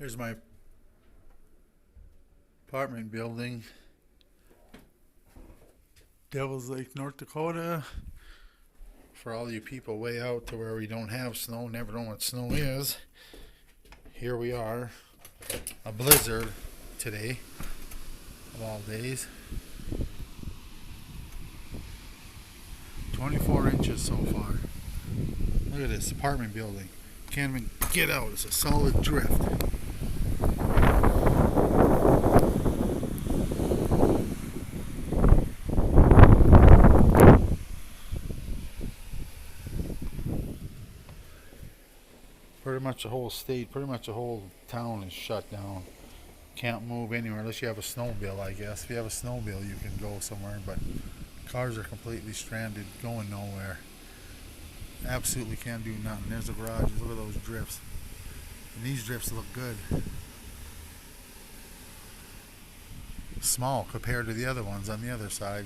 Here's my apartment building, Devil's Lake, North Dakota. For all you people way out to where we don't have snow, never know what snow is, here we are. A blizzard today, of all days. 24 inches so far. Look at this apartment building. Can't even get out. It's a solid drift. Pretty much the whole state, pretty much the whole town is shut down. Can't move anywhere unless you have a snowmobile, I guess. If you have a snowmobile, you can go somewhere, but cars are completely stranded, going nowhere. Absolutely can't do nothing. There's the garages. Look at those drifts. And these drifts look good. Small compared to the other ones on the other side.